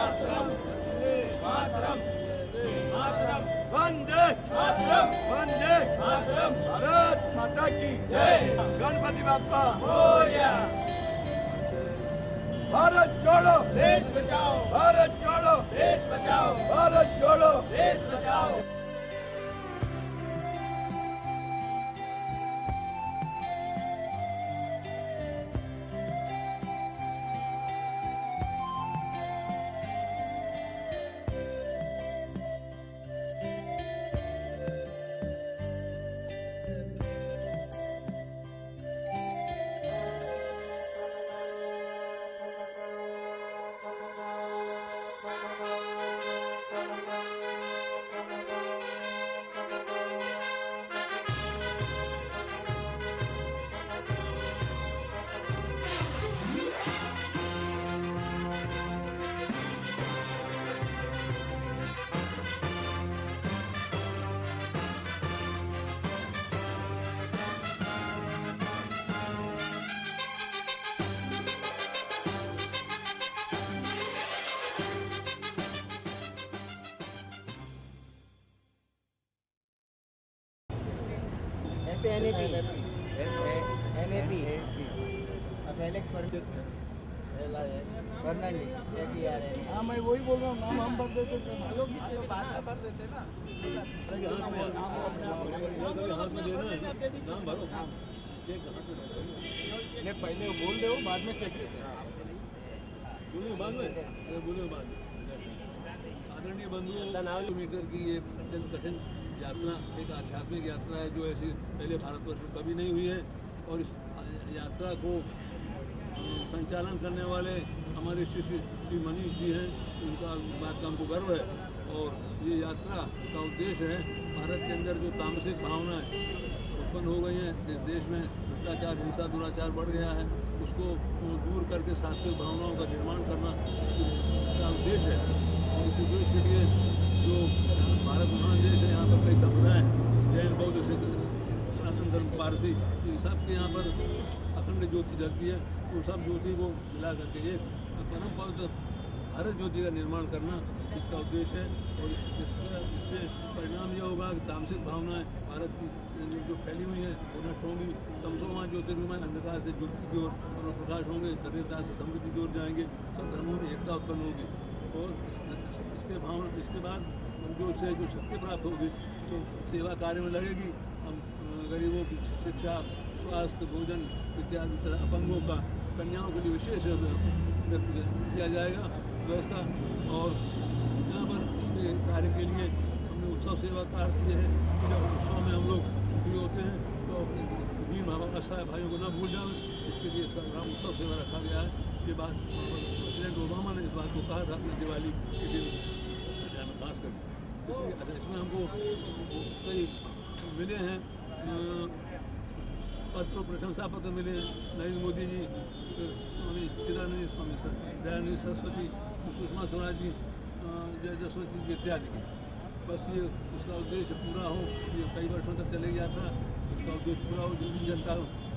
मातरम, मातरम, मातरम, वंदे मातरम, वंदे मातरम, भारत माता की जय। गणपति बाप्पा मोरया। भारत जोड़ो देश बचाओ, भारत जोड़ो देश बचाओ, भारत जोड़ो देश बचाओ। ऐसे NAP एलेक्स फर्नांडिस हाँ मैं वही बोल रहा हूँ नाम हम भर देते थे बाद में भर देते ना। नहीं पहले वो बोल दो बाद में चेक देते आदरणीय बंधुओं, मीटर की ये अत्यंत कठिन यात्रा एक आध्यात्मिक यात्रा है जो ऐसी पहले भारतवर्ष में कभी नहीं हुई है। और इस यात्रा को संचालन करने वाले हमारे श्री मनीष जी हैं, उनका बात का हमको गर्व है। और ये यात्रा का उद्देश्य है भारत के अंदर जो तामसिक भावनाएं उत्पन्न हो गई हैं, देश में भ्रष्टाचार, हिंसा, दुराचार बढ़ गया है, उसको दूर करके सात्विक भावनाओं का निर्माण करना इसका उद्देश्य है। और इस उद्देश्य के लिए जो भारत महान देश है, यहाँ पर कई समुदाय हैं, जैन, बौद्ध, सिख, सनातन धर्म, पारसी, सबके यहाँ पर अखंड ज्योति जलती है। तो सब ज्योति को मिला करके एक परम पवित्र भारत ज्योति का निर्माण करना इसका उद्देश्य है। और इससे परिणाम ये होगा कि तामसिक भावनाएं भारत की जो फैली हुई हैं वो नष्ट होंगी। तमसोमा ज्योतिर्गमय अंधकार से ज्योति की ओर और प्रकाश होंगे, दरिद्रता से समृद्धि की ओर जाएंगे, सब धर्मों में एकता उत्पन्न होगी। और इसके बाद जो से जो शक्ति प्राप्त होगी तो सेवा कार्य में लगेगी। हम गरीबों की शिक्षा, स्वास्थ्य, भोजन इत्यादि तरह अपंगों का, कन्याओं के लिए विशेष किया जाएगा व्यवस्था। और यहाँ पर इसके कार्य के लिए हमने उत्सव सेवा कार्य किए हैं। जब उत्सव में हम लोग छुट्टी होते हैं तो अपने वीर असहाय भाइयों को न भूल जाएं, इसके लिए इसका नाम उत्सव सेवा रखा गया है। ये बात प्रेसिडेंट ओबामा ने इस बात को कहा था अपने दिवाली के दिन में खास कर। इसमें हमको कई मिले हैं पत्र, प्रशंसा पत्र मिले हैं। नरेंद्र मोदी जी, स्वामी चिदानंद, स्वामी दयानंद सरस्वती, सुषमा स्वराज जी, जय जसवंती जी इत्यादि की। बस ये उसका उद्देश्य पूरा हो, ये कई वर्षों तक चले गया था, उसका उद्देश्य पूरा हो, जितनी जनता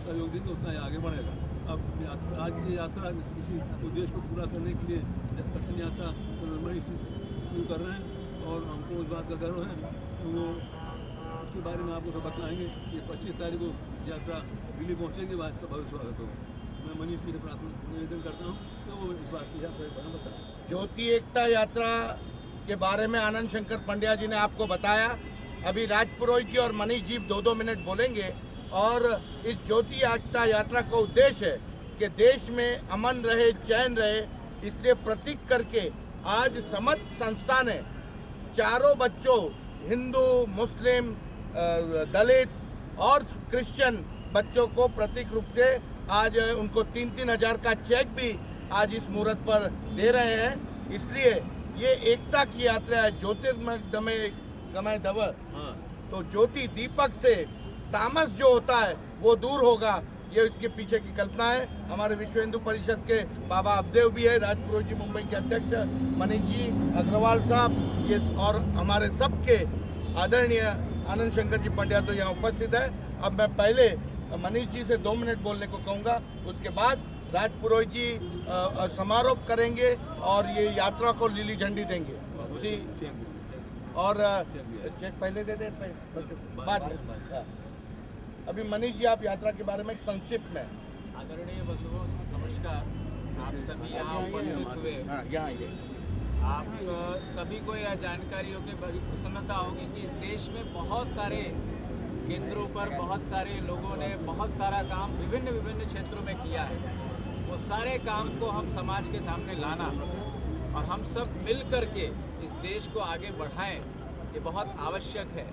सहयोग देगी उतना ही आगे बढ़ेगा। अब आज की यात्रा इसी उद्देश्य को पूरा करने के लिए कठिन यात्रा शुरू कर रहे हैं और हमको उस बात का गर्व है। तो वो उसके बारे में आपको सब बतलाएंगे। ये 25 तारीख को यात्रा दिल्ली पहुँचेगी, वहाँ इसका भव्य स्वागत होगा। मैं मनीष जी से प्रार्थना निवेदन करता हूँ तो वो इस बात की बताएं। ज्योति एकता यात्रा के बारे में आनंद शंकर पंड्या जी ने आपको बताया। अभी राज पुरोहित जी और मनीष जी 2-2 मिनट बोलेंगे। और इस ज्योति एकता यात्रा का उद्देश्य है कि देश में अमन रहे, चैन रहे, इसलिए प्रतीक करके आज समस्त संस्था ने चारों बच्चों, हिंदू, मुस्लिम, दलित और क्रिश्चियन बच्चों को प्रतीक रूप से आज उनको 3-3 हज़ार का चेक भी आज इस मुहूर्त पर दे रहे हैं। इसलिए ये एकता की यात्रा है। ज्योतिर्गमय दव, तो ज्योति दीपक से तामस जो होता है वो दूर होगा, ये इसके पीछे की कल्पना है। हमारे विश्व हिंदू परिषद के बाबा अबदेव भी है, राज पुरोहित जी मुंबई के अध्यक्ष, मनीष जी अग्रवाल साहब, ये और हमारे सबके आदरणीय आनंद शंकर जी पंड्या तो यहाँ उपस्थित है। अब मैं पहले मनीष जी से 2 मिनट बोलने को कहूँगा, उसके बाद राज पुरोहित जी समारोह करेंगे और ये यात्रा को लीली झंडी देंगे जी। और चेक पहले दे दे बाद में। अभी मनीष जी आप यात्रा के बारे में संक्षिप्त में। आदरणीय बंधुओं नमस्कार। आप सभी यहाँ उपस्थित हुए, हाँ यहाँ ये आप सभी को यह जानकारी हो के बड़ी प्रसन्नता होगी कि इस देश में बहुत सारे केंद्रों पर बहुत सारे लोगों ने बहुत सारा काम विभिन्न विभिन्न क्षेत्रों में किया है। वो सारे काम को हम समाज के सामने लाना और हम सब मिल कर के इस देश को आगे बढ़ाएं, ये बहुत आवश्यक है।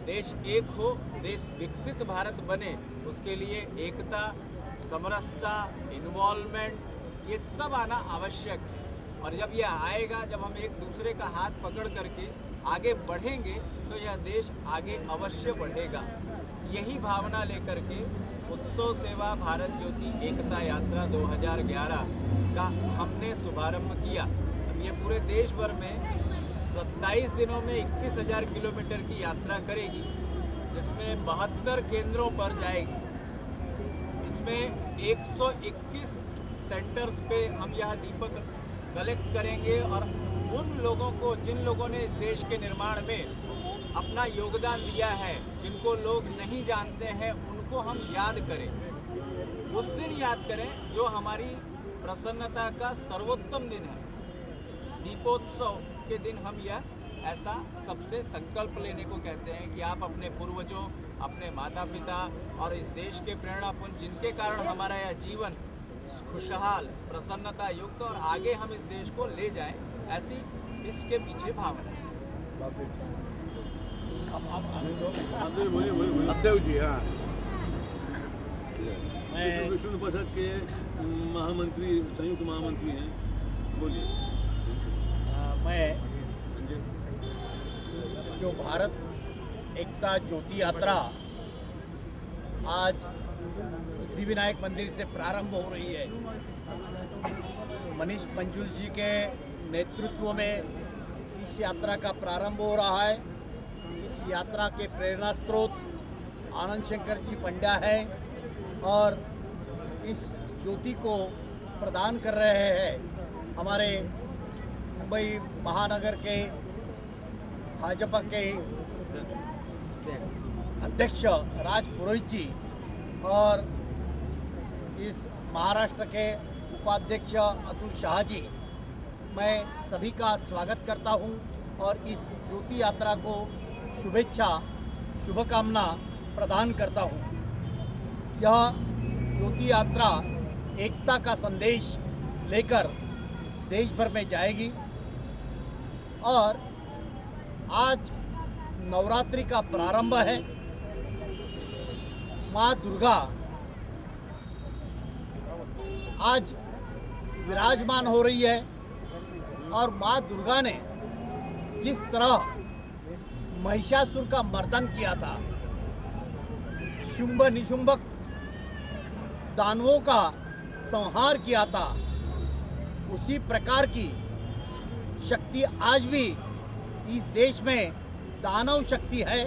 देश एक हो, देश विकसित भारत बने, उसके लिए एकता, समरसता, इन्वॉल्वमेंट, ये सब आना आवश्यक है। और जब ये आएगा, जब हम एक दूसरे का हाथ पकड़ करके आगे बढ़ेंगे तो यह देश आगे अवश्य बढ़ेगा। यही भावना लेकर के उत्सव सेवा भारत ज्योति एकता यात्रा 2011 का हमने शुभारंभ किया। अब ये पूरे देश भर में 27 दिनों में 21,000 किलोमीटर की यात्रा करेगी, जिसमें 72 केंद्रों पर जाएगी। इसमें 121 सेंटर्स पे हम यह दीपक कलेक्ट करेंगे और उन लोगों को, जिन लोगों ने इस देश के निर्माण में अपना योगदान दिया है, जिनको लोग नहीं जानते हैं, उनको हम याद करें। उस दिन याद करें जो हमारी प्रसन्नता का सर्वोत्तम दिन है। दीपोत्सव के दिन हम यह ऐसा सबसे संकल्प लेने को कहते हैं कि आप अपने पूर्वजों, अपने माता पिता और इस देश के प्रेरणापुंज, जिनके कारण हमारा यह जीवन खुशहाल, प्रसन्नता युक्त और आगे हम इस देश को ले जाएं, ऐसी इसके पीछे भावना है। अबदेव जी हाँ। विष्णु परिषद के महामंत्री, संयुक्त महामंत्री हैं, बोलिए। मैं जो भारत एकता ज्योति यात्रा आज सिद्धिविनायक मंदिर से प्रारंभ हो रही है, मनीष मंजुल जी के नेतृत्व में इस यात्रा का प्रारंभ हो रहा है। इस यात्रा के प्रेरणा स्रोत आनंद शंकर जी पंड्या है और इस ज्योति को प्रदान कर रहे हैं हमारे मुंबई महानगर के भाजपा के अध्यक्ष राज पुरोहित जी और इस महाराष्ट्र के उपाध्यक्ष अतुल शाह जी। मैं सभी का स्वागत करता हूं और इस ज्योति यात्रा को शुभेच्छा, शुभकामना प्रदान करता हूं। यह ज्योति यात्रा एकता का संदेश लेकर देश भर में जाएगी और आज नवरात्रि का प्रारंभ है। माँ दुर्गा आज विराजमान हो रही है और माँ दुर्गा ने जिस तरह महिषासुर का मर्दन किया था, शुंभ निशुंभक दानवों का संहार किया था, उसी प्रकार की शक्ति आज भी इस देश में दानव शक्ति है।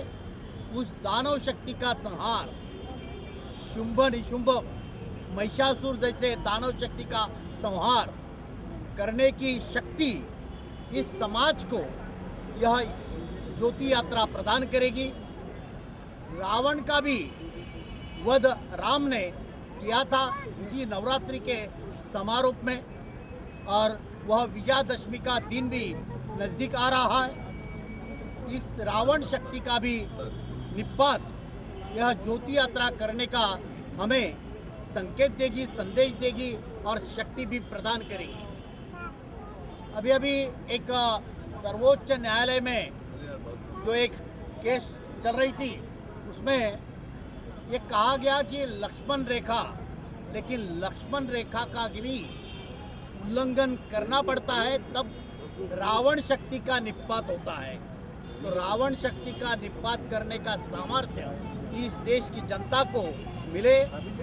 उस दानव शक्ति का संहार, शुंभ निशुंभ महिषासुर जैसे दानव शक्ति का संहार करने की शक्ति इस समाज को यह ज्योति यात्रा प्रदान करेगी। रावण का भी वध राम ने किया था इसी नवरात्रि के समारोह में और वह विजयादशमी का दिन भी नज़दीक आ रहा है। इस रावण शक्ति का भी निपात यह ज्योति यात्रा करने का हमें संकेत देगी, संदेश देगी और शक्ति भी प्रदान करेगी। अभी अभी एक सर्वोच्च न्यायालय में जो एक केस चल रही थी, उसमें ये कहा गया कि लक्ष्मण रेखा, लेकिन लक्ष्मण रेखा का भी उल्लंघन करना पड़ता है, तब रावण शक्ति का निपात होता है। तो रावण शक्ति का निपात करने का सामर्थ्य इस देश की जनता को मिले,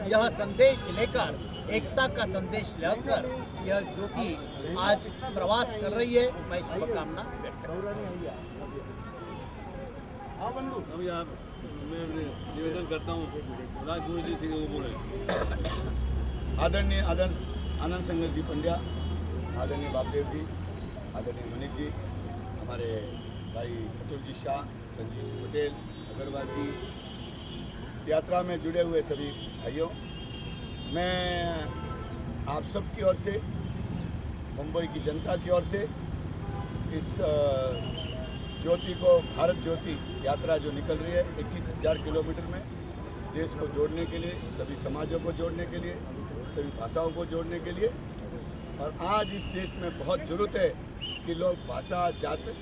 यह संदेश लेकर, एकता का संदेश लेकर यह ज्योति आज प्रवास कर रही है। मैं शुभकामना व्यक्त करता हूँ। मैं निवेदन करता हूँ राज पुरोहित जी से वो बोले। आदरणीय आनंद शंकर जी पंड्या, आदरणीय बाबदेव जी, आदरणीय मनीष जी, हमारे भाई अतुल जी शाह, संजीव जी पटेल, अग्रवाल जी, यात्रा में जुड़े हुए सभी भाइयों, मैं आप सब की ओर से, मुंबई की जनता की ओर से इस ज्योति को, भारत ज्योति यात्रा जो निकल रही है 21,000 किलोमीटर में, देश को जोड़ने के लिए, सभी समाजों को जोड़ने के लिए, सभी भाषाओं को जोड़ने के लिए, और आज इस देश में बहुत ज़रूरत है कि लोग भाषा जाति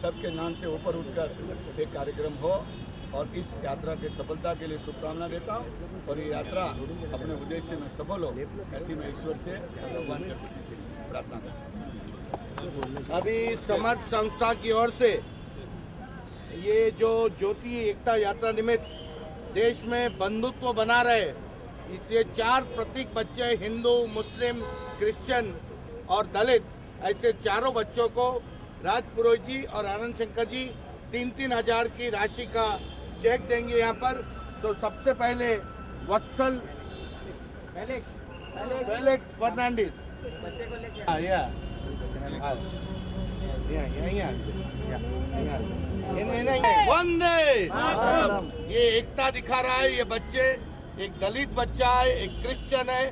सबके नाम से ऊपर उठकर एक कार्यक्रम हो, और इस यात्रा के सफलता के लिए शुभकामना देता हूँ, और ये यात्रा अपने उद्देश्य में सफल हो, ऐसी मैं ईश्वर से, भगवान के प्रति से प्रार्थना करता हूँ। अभी समाज संस्था की ओर से ये जो ज्योति एकता यात्रा निमित्त देश में बंधुत्व बना रहे, ये 4 प्रतीक बच्चे, हिंदू, मुस्लिम, क्रिश्चियन और दलित, ऐसे चारों बच्चों को राज पुरोहित जी और आनंद शंकर जी 3-3 हज़ार की राशि का चेक देंगे यहाँ पर। तो सबसे पहले वत्सल फेलिक्स फर्नांडिस, वंदे, ये एकता दिखा रहा है। ये बच्चे, एक दलित बच्चा है, एक क्रिश्चियन है,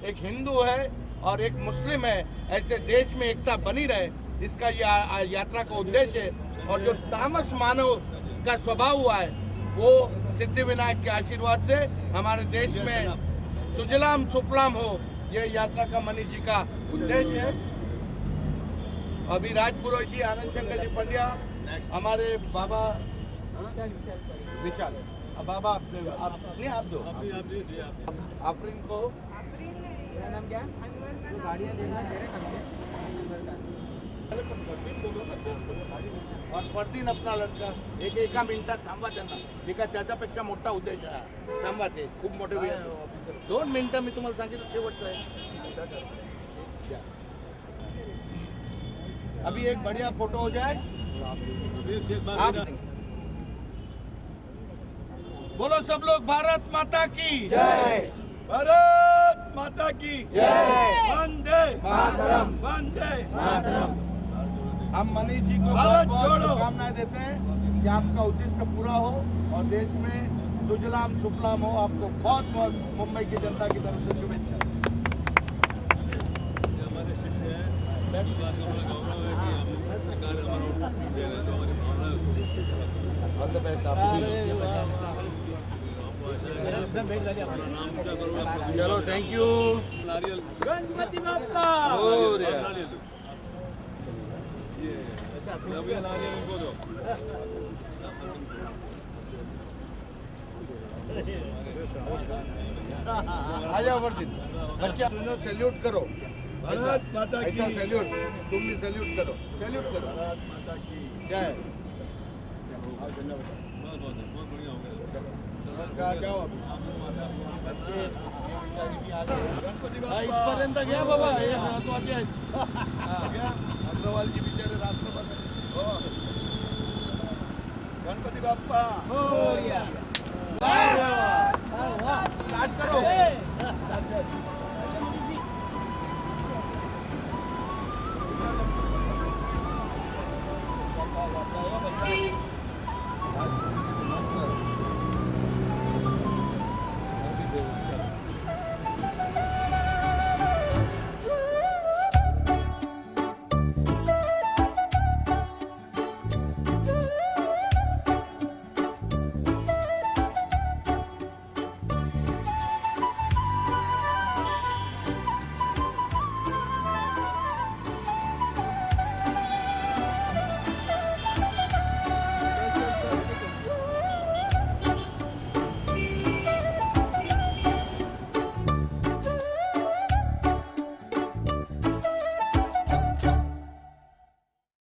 एक हिंदू है और एक मुस्लिम है, ऐसे देश में एकता बनी रहे, इसका ये यात्रा का उद्देश्य है। और जो तामस मानव का स्वभाव हुआ है, वो सिद्धिविनायक के आशीर्वाद से हमारे देश में सुजलाम सुफलाम हो, ये यात्रा का मनीष जी का उद्देश्य है। अभी राज पुरोहित जी, आनंद शंकर जी पंड्या, हमारे बाबा विशाल, बाबा आप दो आफरीन को नाम क्या, गाड़ियाँ लेना और फरदीन अपना लड़का एक एका मिनिटात थांबवा त्यांना, एका त्याच्यापेक्षा मोठा उद्देश आहे, थांबवा ते खूप मोठे 2 मिनिटं मी तुम्हाला सांगितलं, शेवटचं आहे। अभी एक बढ़िया फोटो हो जाए, आप बोलो सब लोग, भारत माता की जय, भारत माता की जय, वंदे मातरम, वंदे मातरम। हम मनीष जी को भारत बहुत जोड़ो। शुभकामनाएं देते हैं कि आपका उद्देश्य पूरा हो और देश में सुजलाम सुफलाम हो। आपको बहुत बहुत मुंबई की जनता की तरफ से शुभेच्छा। हमारे शिष्य हैं, इस बात का बड़ा गौरव है कि हम सरकार हमारा दे रहे, जो हमारी भावना है उसको ऑल द बेस्ट आप। नाम ऊंचा करो। चलो, थैंक यू। नारियल गणपति बाप्पा। नारियल ये नारियल उनको दो। आ जाओ वर्जित, बच्चा सैल्यूट करो, भारत माता की ऐसा सैल्यूट, तुम भी सैल्यूट करो, सैल्यूट करो। भारत माता की जय। धन्यवाद। बहुत बढ़िया हो गया। जाओ गणपती इथपर्यंत घ्या बाबा, हे महत्वाचे आहेत। घ्या, अग्रवालजी बिचारे राष्ट्रपती। हो, गणपती बाप्पा स्टार्ट करो।